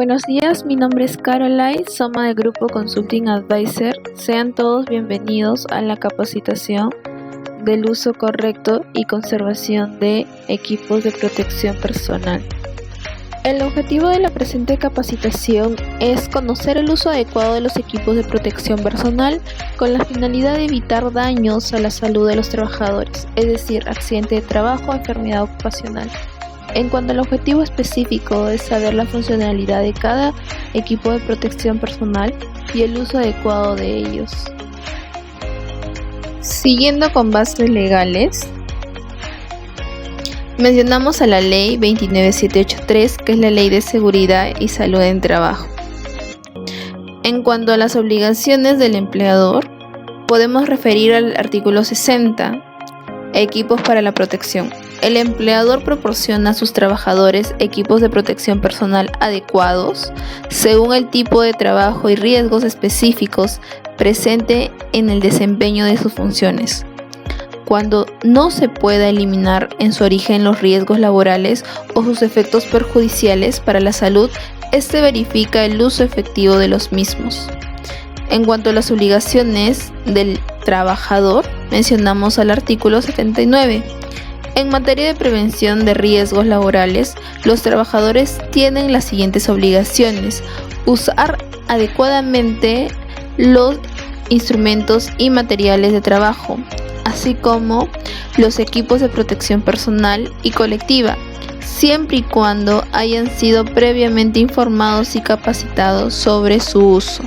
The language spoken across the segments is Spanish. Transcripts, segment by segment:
Buenos días, mi nombre es Caroline, Soma del Grupo Consulting Advisor. Sean todos bienvenidos a la capacitación del uso correcto y conservación de equipos de protección personal. El objetivo de la presente capacitación es conocer el uso adecuado de los equipos de protección personal con la finalidad de evitar daños a la salud de los trabajadores, es decir, accidente de trabajo o enfermedad ocupacional. En cuanto al objetivo específico, es saber la funcionalidad de cada equipo de protección personal y el uso adecuado de ellos. Siguiendo con bases legales, mencionamos a la Ley 29783, que es la Ley de Seguridad y Salud en Trabajo. En cuanto a las obligaciones del empleador, podemos referir al artículo 60, equipos para la protección. El empleador proporciona a sus trabajadores equipos de protección personal adecuados según el tipo de trabajo y riesgos específicos presente en el desempeño de sus funciones. Cuando no se pueda eliminar en su origen los riesgos laborales o sus efectos perjudiciales para la salud, este verifica el uso efectivo de los mismos. En cuanto a las obligaciones del trabajador, mencionamos al artículo 79. En materia de prevención de riesgos laborales, los trabajadores tienen las siguientes obligaciones: usar adecuadamente los instrumentos y materiales de trabajo, así como los equipos de protección personal y colectiva, siempre y cuando hayan sido previamente informados y capacitados sobre su uso.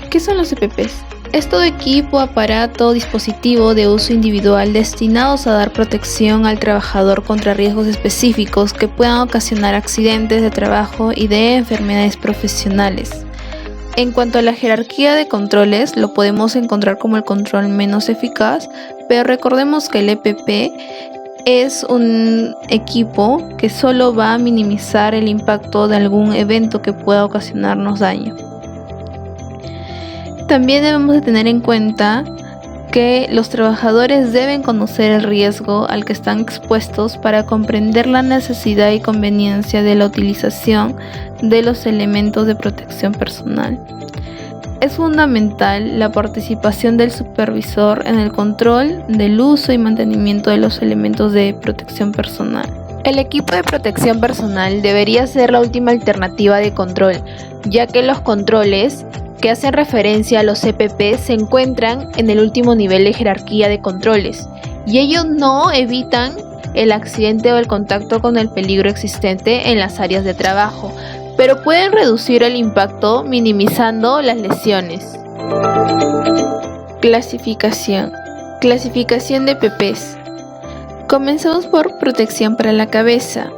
¿Qué son los EPPs? Es todo equipo, aparato, dispositivo de uso individual destinados a dar protección al trabajador contra riesgos específicos que puedan ocasionar accidentes de trabajo y de enfermedades profesionales. En cuanto a la jerarquía de controles, lo podemos encontrar como el control menos eficaz, pero recordemos que el EPP es un equipo que solo va a minimizar el impacto de algún evento que pueda ocasionarnos daño. También debemos de tener en cuenta que los trabajadores deben conocer el riesgo al que están expuestos para comprender la necesidad y conveniencia de la utilización de los elementos de protección personal. Es fundamental la participación del supervisor en el control del uso y mantenimiento de los elementos de protección personal. El equipo de protección personal debería ser la última alternativa de control, ya que los controles que hacen referencia a los EPP se encuentran en el último nivel de jerarquía de controles y ellos no evitan el accidente o el contacto con el peligro existente en las áreas de trabajo, pero pueden reducir el impacto minimizando las lesiones. Clasificación de EPPs. Comenzamos por protección para la cabeza.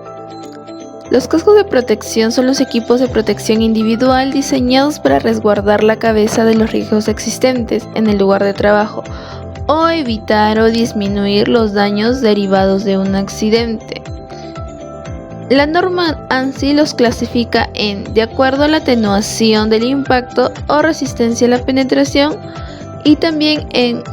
Los cascos de protección son los equipos de protección individual diseñados para resguardar la cabeza de los riesgos existentes en el lugar de trabajo o evitar o disminuir los daños derivados de un accidente. La norma ANSI los clasifica de acuerdo a la atenuación del impacto o resistencia a la penetración y también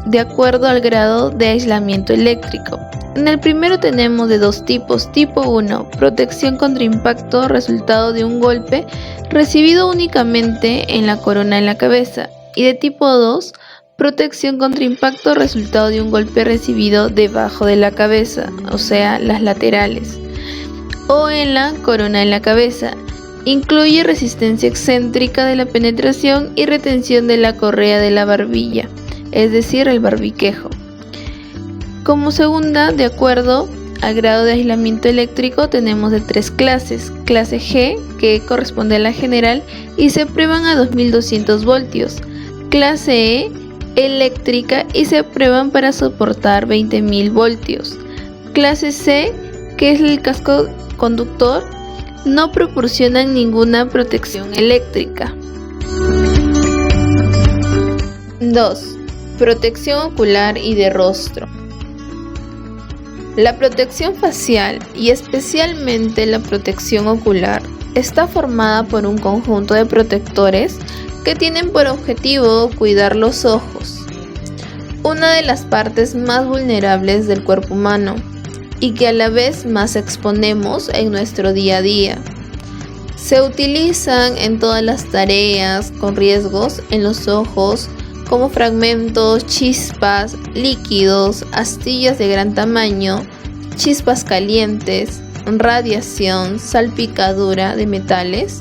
de acuerdo al grado de aislamiento eléctrico. En el primero tenemos de dos tipos. Tipo 1, protección contra impacto resultado de un golpe recibido únicamente en la corona de la cabeza. Y de tipo 2, protección contra impacto resultado de un golpe recibido debajo de la cabeza, o sea, las laterales, o en la corona de la cabeza. Incluye resistencia excéntrica de la penetración y retención de la correa de la barbilla, es decir, el barbiquejo. Como segunda, de acuerdo al grado de aislamiento eléctrico, tenemos de tres clases. Clase G, que corresponde a la general y se prueban a 2200 voltios. Clase E, eléctrica, y se prueban para soportar 20.000 voltios. Clase C, que es el casco conductor, no proporcionan ninguna protección eléctrica. 2. Protección ocular y de rostro. La protección facial y especialmente la protección ocular está formada por un conjunto de protectores que tienen por objetivo cuidar los ojos, una de las partes más vulnerables del cuerpo humano. y que a la vez más exponemos en nuestro día a día. Se utilizan en todas las tareas con riesgos en los ojos, como fragmentos, chispas, líquidos, astillas de gran tamaño, chispas calientes, radiación, salpicadura de metales,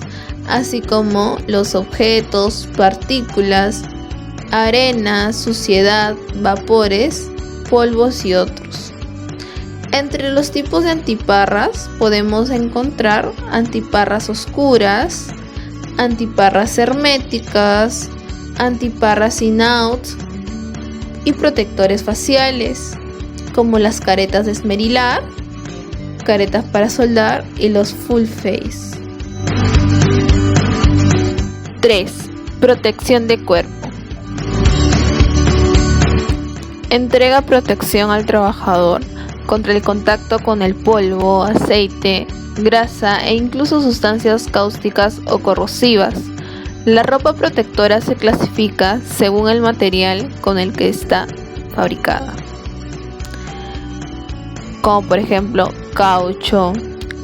así como los objetos, partículas, arena, suciedad, vapores, polvos y otros. Entre los tipos de antiparras podemos encontrar antiparras oscuras, antiparras herméticas, antiparras in-out y protectores faciales, como las caretas de esmerilar, caretas para soldar y los full face. 3. Protección de cuerpo. Entrega protección al trabajador contra el contacto con el polvo, aceite, grasa e incluso sustancias cáusticas o corrosivas. La ropa protectora se clasifica según el material con el que está fabricada, como por ejemplo caucho,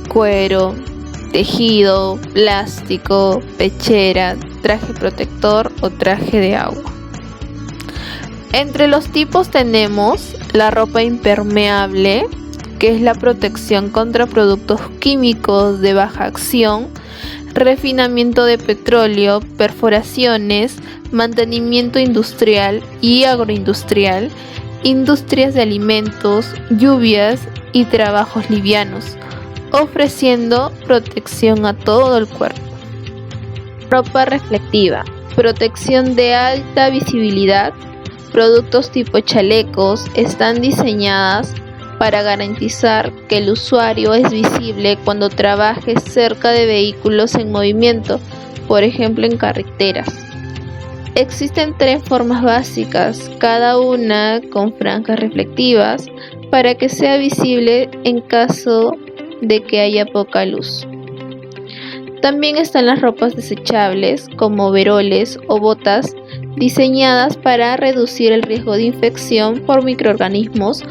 cuero, tejido, plástico, pechera, traje protector o traje de agua. Entre los tipos tenemos la ropa impermeable, que es la protección contra productos químicos de baja acción, refinamiento de petróleo, perforaciones, mantenimiento industrial y agroindustrial, industrias de alimentos, lluvias y trabajos livianos, ofreciendo protección a todo el cuerpo. Ropa reflectiva, protección de alta visibilidad. Productos tipo chalecos están diseñadas para garantizar que el usuario es visible cuando trabaje cerca de vehículos en movimiento, por ejemplo en carreteras. Existen 3 formas básicas, cada una con franjas reflectivas, para que sea visible en caso de que haya poca luz. También están las ropas desechables, como overoles o botas, diseñadas para reducir el riesgo de infección por microorganismos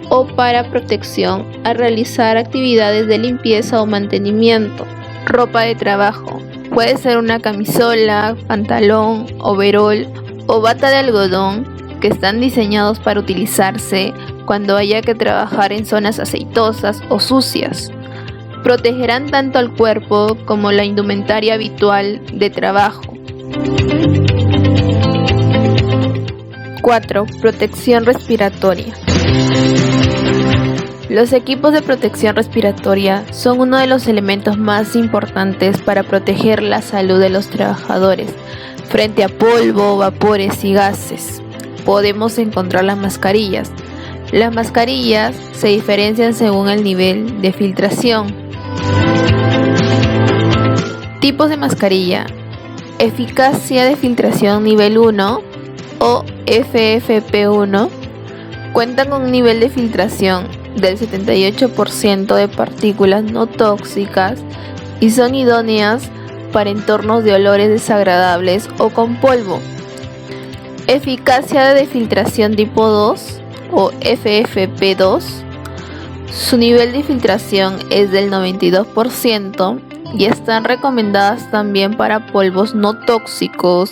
o para protección al realizar actividades de limpieza o mantenimiento. Ropa de trabajo. Puede ser una camisola, pantalón, overol o bata de algodón que están diseñados para utilizarse cuando haya que trabajar en zonas aceitosas o sucias. Protegerán tanto al cuerpo como la indumentaria habitual de trabajo. 4. Protección respiratoria. Los equipos de protección respiratoria son uno de los elementos más importantes para proteger la salud de los trabajadores frente a polvo, vapores y gases. Podemos encontrar las mascarillas. Las mascarillas se diferencian según el nivel de filtración. Tipos de mascarilla: eficacia de filtración nivel 1 o FFP1. Cuentan con un nivel de filtración del 78% de partículas no tóxicas y son idóneas para entornos de olores desagradables o con polvo. Eficacia de filtración tipo 2 o FFP2. Su nivel de filtración es del 92% y están recomendadas también para polvos no tóxicos,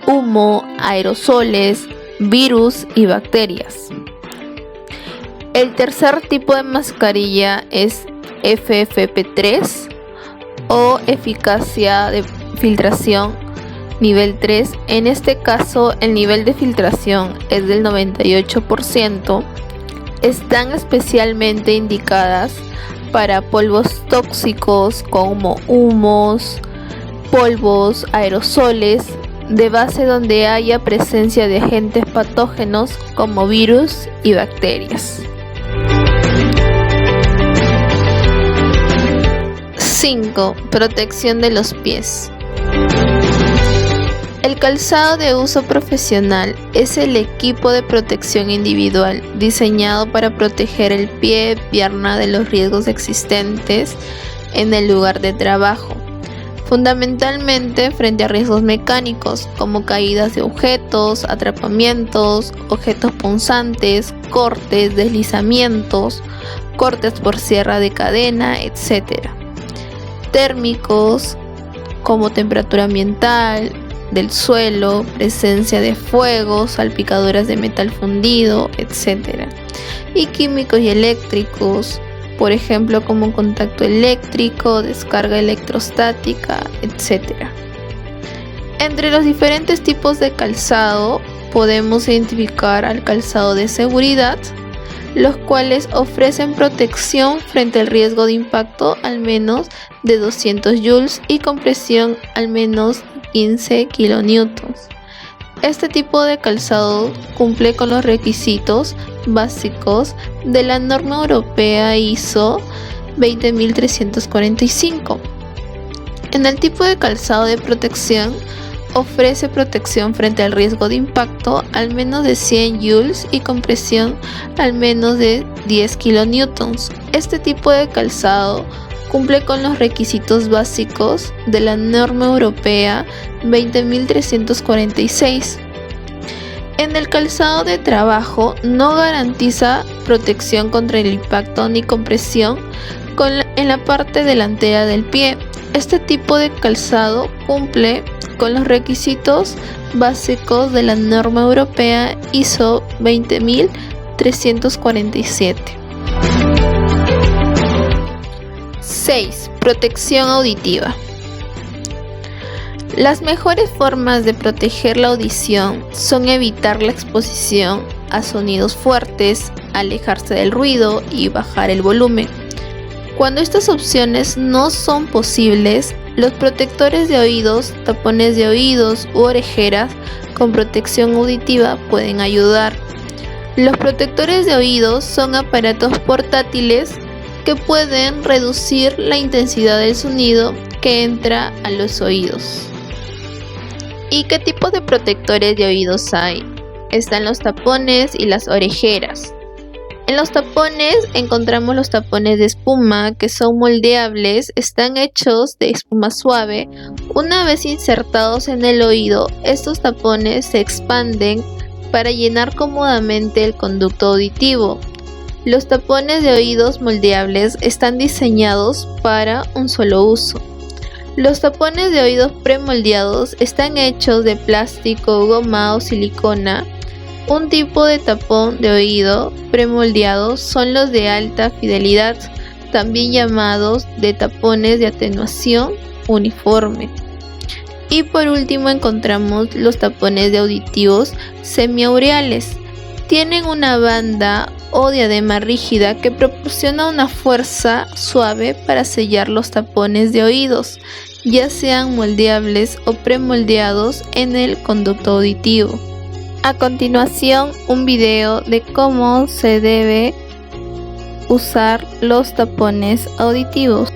humo, aerosoles, virus y bacterias. El tercer tipo de mascarilla es FFP3 o eficacia de filtración nivel 3. En este caso, el nivel de filtración es del 98%. Están especialmente indicadas para polvos tóxicos como humos, polvos, aerosoles, de base donde haya presencia de agentes patógenos como virus y bacterias. 5. Protección de los pies. El calzado de uso profesional es el equipo de protección individual diseñado para proteger el pie, pierna de los riesgos existentes en el lugar de trabajo. fundamentalmente frente a riesgos mecánicos como caídas de objetos, atrapamientos, objetos punzantes, cortes, deslizamientos, cortes por sierra de cadena, etc. Térmicos como temperatura ambiental del suelo, presencia de fuego, salpicaduras de metal fundido, etc. Y químicos y eléctricos, por ejemplo como contacto eléctrico, descarga electrostática, etc. Entre los diferentes tipos de calzado podemos identificar al calzado de seguridad, los cuales ofrecen protección frente al riesgo de impacto al menos de 200 joules y compresión al menos 15 kN. Este tipo de calzado cumple con los requisitos básicos de la norma europea ISO 20345. En el tipo de calzado de protección ofrece protección frente al riesgo de impacto al menos de 100 joules y compresión al menos de 10 kN. Este tipo de calzado cumple con los requisitos básicos de la norma europea 20346. En el calzado de trabajo no garantiza protección contra el impacto ni compresión en la parte delantera del pie. Este tipo de calzado cumple con los requisitos básicos de la norma europea ISO 20347. 6. Protección auditiva. Las mejores formas de proteger la audición son evitar la exposición a sonidos fuertes, alejarse del ruido y bajar el volumen. Cuando estas opciones no son posibles, los protectores de oídos, tapones de oídos u orejeras con protección auditiva pueden ayudar. Los protectores de oídos son aparatos portátiles que pueden reducir la intensidad del sonido que entra a los oídos. ¿Y qué tipo de protectores de oídos hay? Están los tapones y las orejeras. En los tapones encontramos los tapones de espuma, que son moldeables, están hechos de espuma suave. Una vez insertados en el oído, estos tapones se expanden para llenar cómodamente el conducto auditivo. Los tapones de oídos moldeables están diseñados para un solo uso. Los tapones de oídos premoldeados están hechos de plástico, goma o silicona. Un tipo de tapón de oído premoldeado son los de alta fidelidad, también llamados de tapones de atenuación uniforme. Y por último encontramos los tapones de auditivos semiaureales. Tienen una banda o diadema rígida que proporciona una fuerza suave para sellar los tapones de oídos, ya sean moldeables o premoldeados en el conducto auditivo. A continuación, un video de cómo se debe usar los tapones auditivos.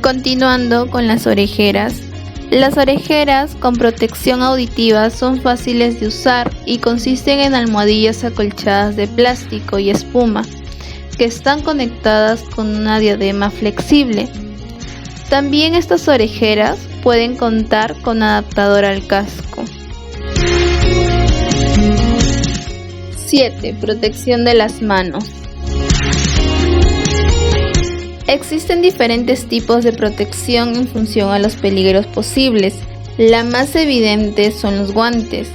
Continuando con las orejeras. Las orejeras con protección auditiva son fáciles de usar y consisten en almohadillas acolchadas de plástico y espuma que están conectadas con una diadema flexible. También estas orejeras pueden contar con adaptador al casco. 7. Protección de las manos. Existen diferentes tipos de protección en función a los peligros posibles. La más evidente son los guantes,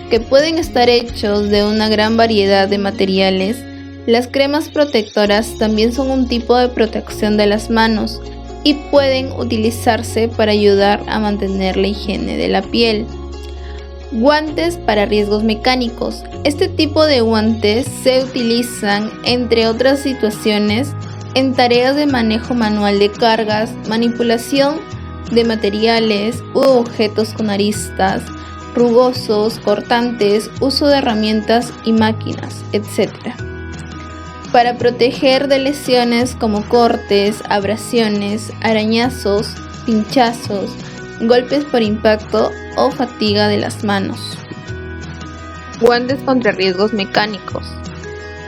que pueden estar hechos de una gran variedad de materiales. Las cremas protectoras también son un tipo de protección de las manos y pueden utilizarse para ayudar a mantener la higiene de la piel. Guantes para riesgos mecánicos. Este tipo de guantes se utilizan, entre otras situaciones, en tareas de manejo manual de cargas, manipulación de materiales u objetos con aristas, rugosos, cortantes, uso de herramientas y máquinas, etc. Para proteger de lesiones como cortes, abrasiones, arañazos, pinchazos, golpes por impacto o fatiga de las manos. Guantes contra riesgos mecánicos.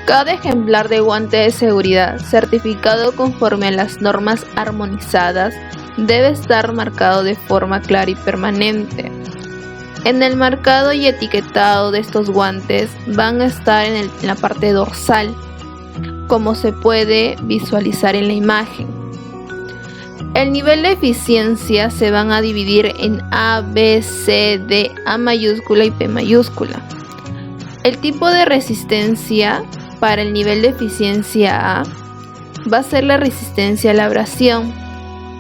Cada ejemplar de guante de seguridad certificado conforme a las normas armonizadas debe estar marcado de forma clara y permanente. En el marcado y etiquetado de estos guantes van a estar en la parte dorsal, como se puede visualizar en la imagen. El nivel de eficiencia se van a dividir en A, B, C, D, A mayúscula y P mayúscula. El tipo de resistencia para el nivel de eficiencia A va a ser la resistencia a la abrasión,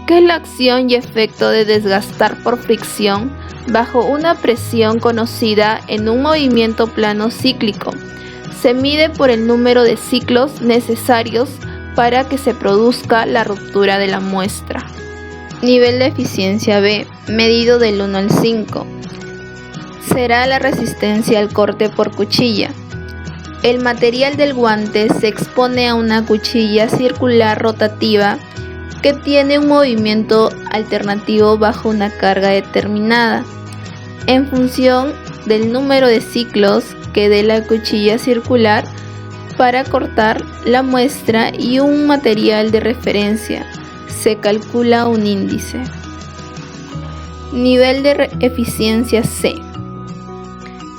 que es la acción y efecto de desgastar por fricción bajo una presión conocida en un movimiento plano cíclico. Se mide por el número de ciclos necesarios para que se produzca la ruptura de la muestra. Nivel de eficiencia B, medido del 1 al 5. Será la resistencia al corte por cuchilla. El material del guante se expone a una cuchilla circular rotativa que tiene un movimiento alternativo bajo una carga determinada, en función del número de ciclos que dé la cuchilla circular para cortar la muestra y un material de referencia. Se calcula un índice. Nivel de eficiencia C,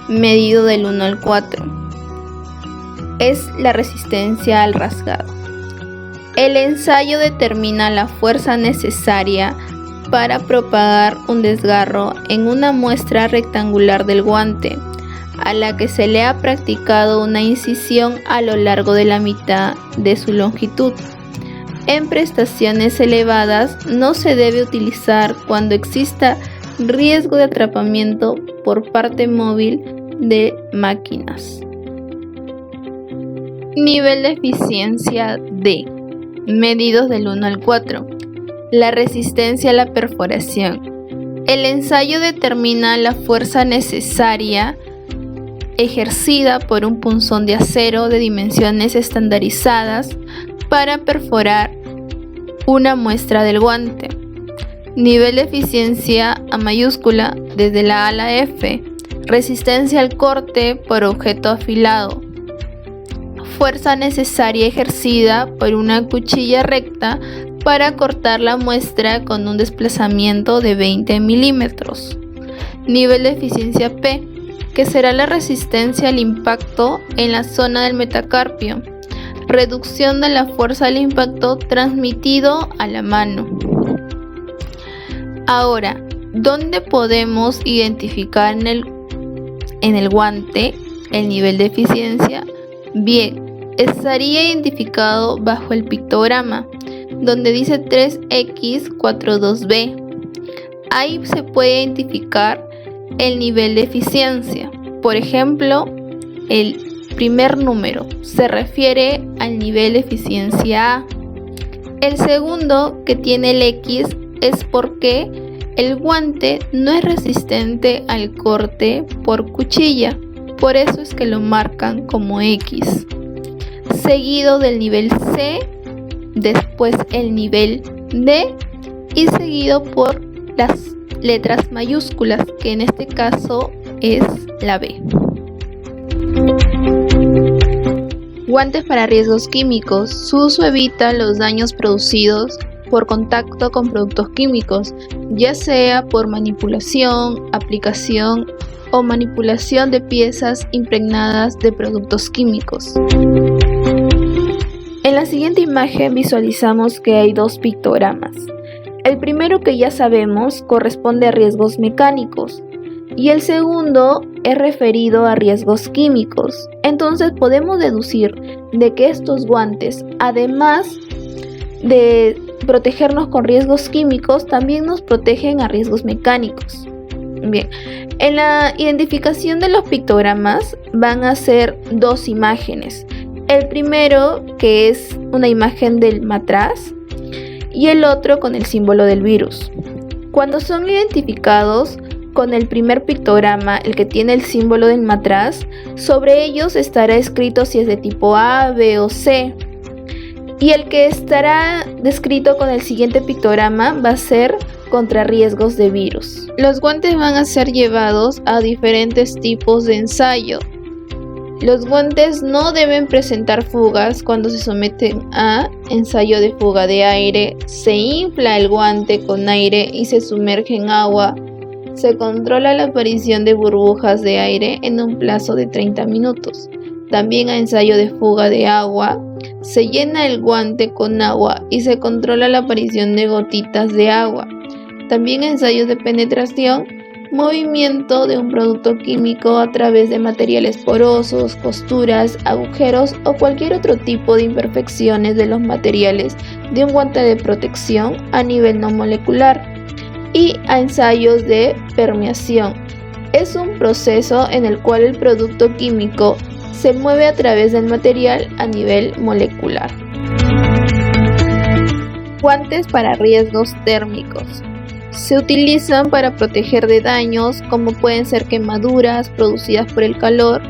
medido del 1 al 4. Es la resistencia al rasgado. El ensayo determina la fuerza necesaria para propagar un desgarro en una muestra rectangular del guante, a la que se le ha practicado una incisión a lo largo de la mitad de su longitud. En prestaciones elevadas no se debe utilizar cuando exista riesgo de atrapamiento por parte móvil de máquinas. Nivel de eficiencia D, medidos del 1 al 4. La resistencia a la perforación. El ensayo determina la fuerza necesaria ejercida por un punzón de acero de dimensiones estandarizadas para perforar una muestra del guante. Nivel de eficiencia A mayúscula desde la A a la F. Resistencia al corte por objeto afilado. Fuerza necesaria ejercida por una cuchilla recta para cortar la muestra con un desplazamiento de 20 milímetros. Nivel de eficiencia P, que será la resistencia al impacto en la zona del metacarpio. Reducción de la fuerza del impacto transmitido a la mano. Ahora, ¿dónde podemos identificar en el guante el nivel de eficiencia? Bien, estaría identificado bajo el pictograma, donde dice 3X42B. Ahí se puede identificar el nivel de eficiencia. Por ejemplo, el primer número se refiere al nivel de eficiencia A. El segundo, que tiene el X, es porque el guante no es resistente al corte por cuchilla. Por eso es que lo marcan como X. Seguido del nivel C, después el nivel D y seguido por las letras mayúsculas, que en este caso es la B. Guantes para riesgos químicos. Su uso evita los daños producidos por contacto con productos químicos, ya sea por manipulación, aplicación o manipulación de piezas impregnadas de productos químicos. En la siguiente imagen visualizamos que hay dos pictogramas. El primero, que ya sabemos, corresponde a riesgos mecánicos y el segundo es referido a riesgos químicos. Entonces podemos deducir de que estos guantes, además de protegernos con riesgos químicos, también nos protegen a riesgos mecánicos. Bien, en la identificación de los pictogramas van a ser dos imágenes. El primero, que es una imagen del matraz, y el otro con el símbolo del virus. Cuando son identificados con el primer pictograma, el que tiene el símbolo del matraz, sobre ellos estará escrito si es de tipo A, B o C. Y el que estará descrito con el siguiente pictograma va a ser contra riesgos de virus. Los guantes van a ser llevados a diferentes tipos de ensayo. Los guantes no deben presentar fugas cuando se someten a ensayo de fuga de aire. Se infla el guante con aire y se sumerge en agua. Se controla la aparición de burbujas de aire en un plazo de 30 minutos. También a ensayo de fuga de agua. Se llena el guante con agua y se controla la aparición de gotitas de agua. También ensayos de penetración, movimiento de un producto químico a través de materiales porosos, costuras, agujeros o cualquier otro tipo de imperfecciones de los materiales de un guante de protección a nivel no molecular. Y a ensayos de permeación. Es un proceso en el cual el producto químico se mueve a través del material a nivel molecular. Guantes para riesgos térmicos. Se utilizan para proteger de daños como pueden ser quemaduras producidas por el calor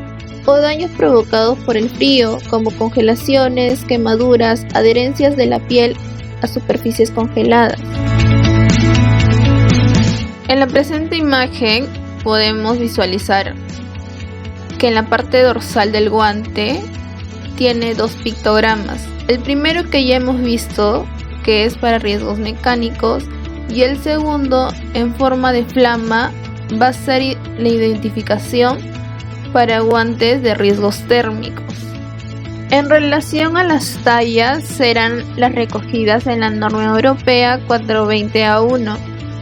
o daños provocados por el frío, como congelaciones, quemaduras, adherencias de la piel a superficies congeladas. En la presente imagen podemos visualizar que en la parte dorsal del guante tiene dos pictogramas. El primero que ya hemos visto, que es para riesgos mecánicos, y el segundo en forma de flama va a ser la identificación para guantes de riesgos térmicos. En relación a las tallas, serán las recogidas en la norma europea 420A1,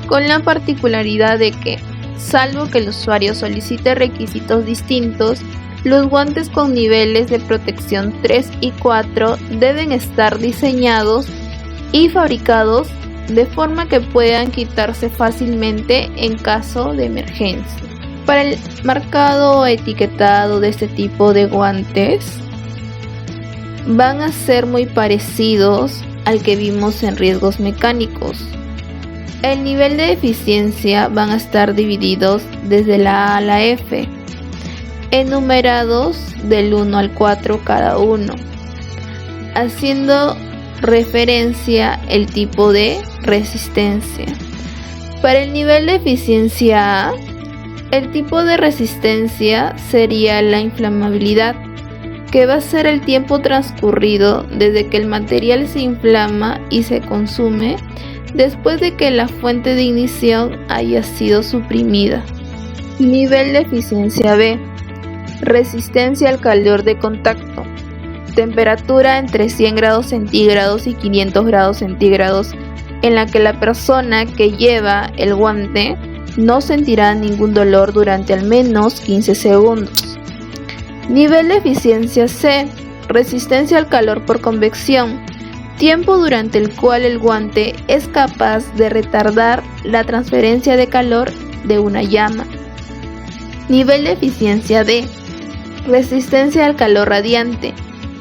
con la particularidad de que, salvo que el usuario solicite requisitos distintos, los guantes con niveles de protección 3 y 4 deben estar diseñados y fabricados de forma que puedan quitarse fácilmente en caso de emergencia. Para el marcado o etiquetado de este tipo de guantes, van a ser muy parecidos al que vimos en riesgos mecánicos. El nivel de eficiencia van a estar divididos desde la A a la F, enumerados del 1 al 4 cada uno, haciendo referencia el tipo de resistencia. Para el nivel de eficiencia A, el tipo de resistencia sería la inflamabilidad, que va a ser el tiempo transcurrido desde que el material se inflama y se consume después de que la fuente de ignición haya sido suprimida. Nivel de eficiencia B. Resistencia al calor de contacto. Temperatura entre 100 grados centígrados y 500 grados centígrados en la que la persona que lleva el guante no sentirá ningún dolor durante al menos 15 segundos. Nivel de eficiencia C. Resistencia al calor por convección. Tiempo durante el cual el guante es capaz de retardar la transferencia de calor de una llama. Nivel de eficiencia D. Resistencia al calor radiante.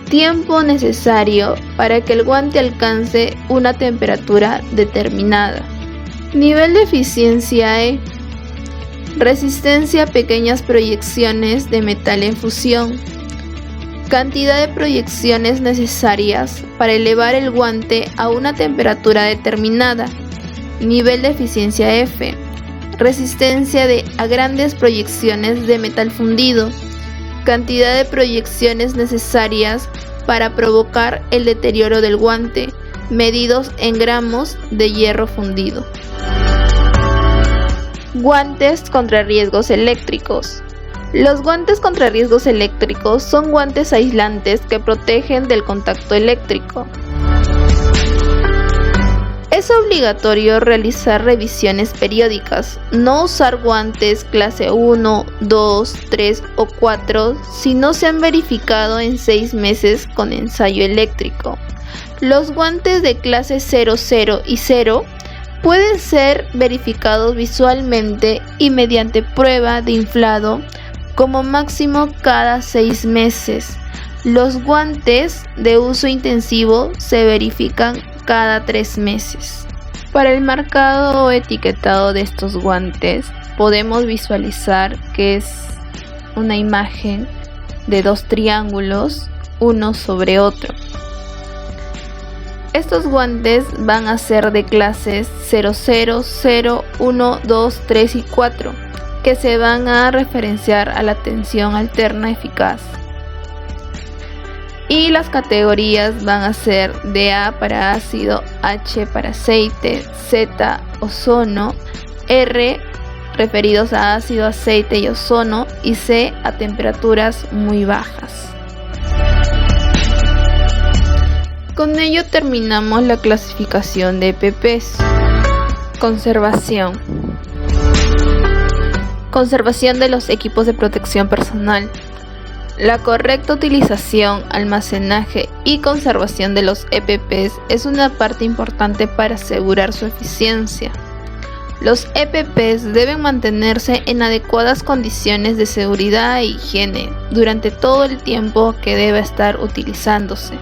Tiempo necesario para que el guante alcance una temperatura determinada. Nivel de eficiencia E. Resistencia a pequeñas proyecciones de metal en fusión. Cantidad de proyecciones necesarias para elevar el guante a una temperatura determinada. Nivel de eficiencia F. Resistencia a grandes proyecciones de metal fundido. Cantidad de proyecciones necesarias para provocar el deterioro del guante, medidos en gramos de hierro fundido. Guantes contra riesgos eléctricos. Los guantes contra riesgos eléctricos son guantes aislantes que protegen del contacto eléctrico. Es obligatorio realizar revisiones periódicas, no usar guantes clase 1, 2, 3 o 4 si no se han verificado en 6 meses con ensayo eléctrico. Los guantes de clase 0, 0 y 0 pueden ser verificados visualmente y mediante prueba de inflado como máximo cada 6 meses. Los guantes de uso intensivo se verifican cada 3 meses. Para el marcado o etiquetado de estos guantes podemos visualizar que es una imagen de 2 triángulos uno sobre otro. Estos guantes van a ser de clases 00, 0, 1, 2, 3 y 4, que se van a referenciar a la tensión alterna eficaz. Y las categorías van a ser de A para ácido, H para aceite, Z ozono, R referidos a ácido, aceite y ozono, y C a temperaturas muy bajas. Con ello terminamos la clasificación de EPPs. Conservación. Conservación de los equipos de protección personal. La correcta utilización, almacenaje y conservación de los EPPs es una parte importante para asegurar su eficiencia. Los EPPs deben mantenerse en adecuadas condiciones de seguridad e higiene durante todo el tiempo que deba estar utilizándose.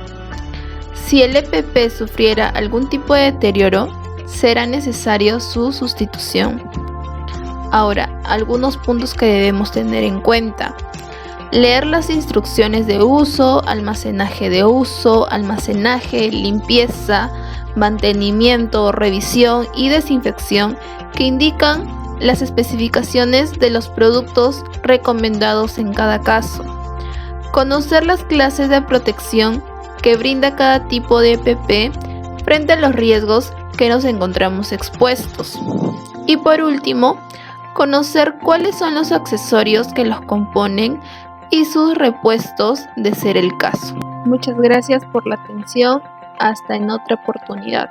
Si el EPP sufriera algún tipo de deterioro, será necesario su sustitución. Ahora, algunos puntos que debemos tener en cuenta. Leer las instrucciones de uso, almacenaje, limpieza, mantenimiento, revisión y desinfección que indican las especificaciones de los productos recomendados en cada caso. Conocer las clases de protección que brinda cada tipo de EPP frente a los riesgos que nos encontramos expuestos. Y por último, conocer cuáles son los accesorios que los componen y sus repuestos de ser el caso. Muchas gracias por la atención. Hasta en otra oportunidad.